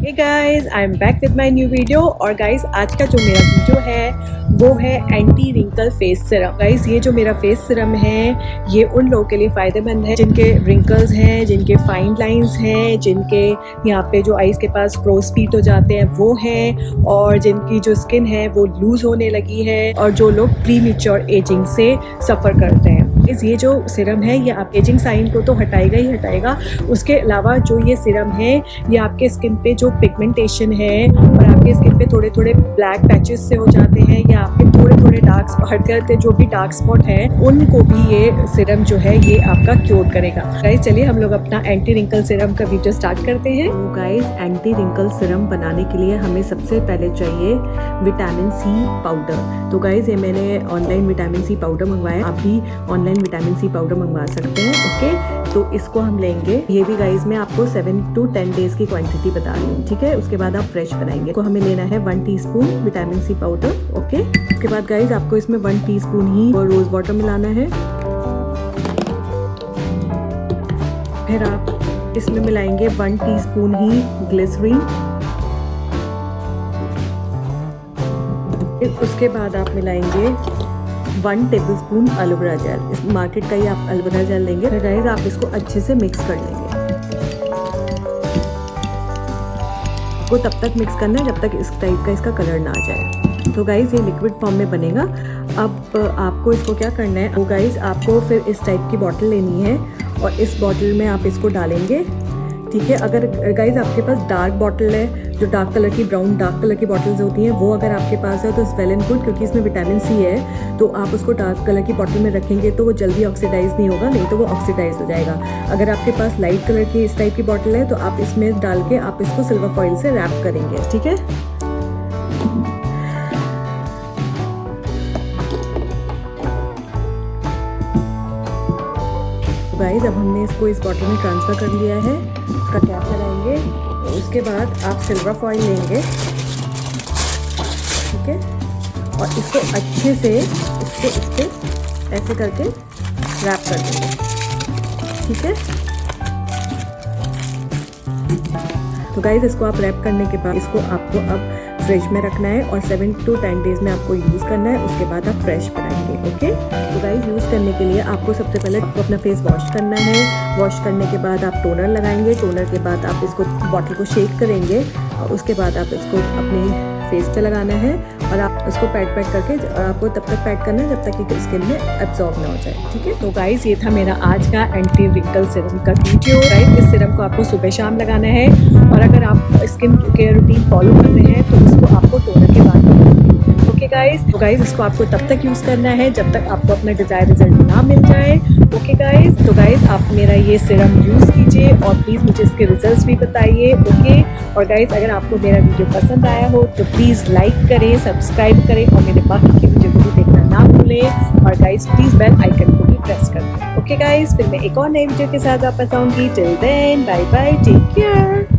Hey guys, I am back with my new video. और guys आज का जो मेरा वीडियो है वो है anti wrinkle face serum. Guys ये जो मेरा फेस सिरम है ये उन लोगों के लिए फ़ायदेमंद है जिनके रिंकल्स हैं, जिनके फाइन लाइंस हैं, जिनके यहाँ पे जो आईज के पास क्रोज फीट हो जाते हैं वो हैं, और जिनकी जो स्किन है वो लूज़ होने लगी है, और जो लोग प्री मैच्योर एजिंग से सफ़र करते हैं। ये जो सिरम है ये आप एजिंग साइन को तो हटाएगा ही हटाएगा, उसके अलावा जो ये सिरम है ये आपके स्किन पे जो पिगमेंटेशन है और आपके स्किन पे थोड़े थोड़े ब्लैक पैचेस से हो जाते हैं या आपके थोड़े थोड़े डार्क स्पॉट जो भी डार्क स्पॉट हैं उनको भी ये सिरम जो है ये आपका क्योर करेगा। गाइस चलिए हम लोग अपना एंटी रिंकल सिरम का वीडियो स्टार्ट करते हैं। तो गाइस एंटी रिंकल सिरम बनाने के लिए हमें सबसे पहले चाहिए विटामिन सी पाउडर। तो गाइस ये मैंने ऑनलाइन विटामिन सी पाउडर मंगवाया, आप भी ऑनलाइन विटामिन सी पाउडर मंगवा सकते हैं। ओके, तो इसको हम लेंगे। ये भी गाइस मैं आपको 7 to 10 डेज की क्वांटिटी बता रही हूँ, ठीक है। उसके बाद आप फ्रेश बनाएंगे। तो हमें लेना है 1 teaspoon vitamin C powder. Okay, उसके बाद गाइस आपको इसमें 1 टीस्पून ही रोज वाटर मिलाना है। फिर आप इसमें मिलाएंगे 1 टीस्पून ही ग्लिसरीन। उसके बाद आप मिलाएंगे 1 टेबलस्पून एलोवेरा जेल। इस मार्केट का ही आप एलोवेरा जेल लेंगे। फिर गाइस आप इसको अच्छे से मिक्स कर लेंगे। को तब तक मिक्स करना है जब तक इस टाइप का इसका कलर ना आ जाए। तो गाइस ये लिक्विड फॉर्म में बनेगा। अब आपको इसको क्या करना है, तो गाइस आपको फिर इस टाइप की बॉटल लेनी है और इस बॉटल में आप इसको डालेंगे, ठीक है। अगर गाइस आपके पास डार्क बॉटल है, जो डार्क कलर की ब्राउन डार्क कलर की बॉटल्स होती हैं वो अगर आपके पास है तो इट्स वेल एंड गुड, क्योंकि इसमें विटामिन सी है। तो आप उसको डार्क कलर की बॉटल में रखेंगे तो वो जल्दी ऑक्सीडाइज नहीं होगा, नहीं तो वो ऑक्सीडाइज हो जाएगा। अगर आपके पास लाइट कलर की इस टाइप की बॉटल है तो आप इसमें डाल के आप इसको सिल्वर फॉइल से रैप करेंगे, ठीक है। गाइस अब हमने इसको इस बॉटल में ट्रांसफ़र कर लिया है। इसका कैप लगाएंगे। उसके बाद आप सिल्वर फॉइल लेंगे, ठीक है, और इसको अच्छे से इसको इस पर ऐसे करके रैप कर देंगे, ठीक है। तो गाइस इसको आप रैप करने के बाद इसको आपको अब फ्रिज में रखना है और 7 to 10 डेज में आपको यूज़ करना है। उसके बाद आप फ्रेश बनाएंगे। ओके, तो गाइस यूज़ करने के लिए आपको सबसे पहले आपको अपना फेस वॉश करना है। वॉश करने के बाद आप टोनर लगाएंगे। टोनर के बाद आप इसको बॉटल को शेक करेंगे और उसके बाद आप इसको अपनी फेस पे लगाना है और आप उसको पैड करके, और आपको तब तक पैड करना है जब तक कि स्किन में एब्जॉर्ब ना हो जाए, ठीक है। तो गाइस ये था मेरा आज का एंटी रिंकल सिरम का वीडियो। गाइस इस सिरम को आपको सुबह शाम लगाना है, और अगर आप स्किन केयर रूटीन फॉलो कर रहे हैं तो इसको आपको टोनर के बाद करना है। ओके गाइस, तो गाइस इसको आपको तब तक यूज़ करना है जब तक आपको अपना डिज़ायर रिजल्ट ना मिल जाए। ओके गाइस, तो गाइस आप मेरा ये सिरम यूज़ कीजिए और प्लीज़ मुझे इसके रिजल्ट्स भी बताइए। ओके, और गाइस अगर आपको मेरा वीडियो पसंद आया हो तो प्लीज़ लाइक करें, सब्सक्राइब करें और मेरे बाकी की वीडियो को भी देखना ना भूलें। और गाइस प्लीज़ बेल आइकन को भी प्रेस कर दें। ओके गाइस, फिर मैं एक और नई वीडियो के साथ वापस आऊँगी। Till then bye bye, take care.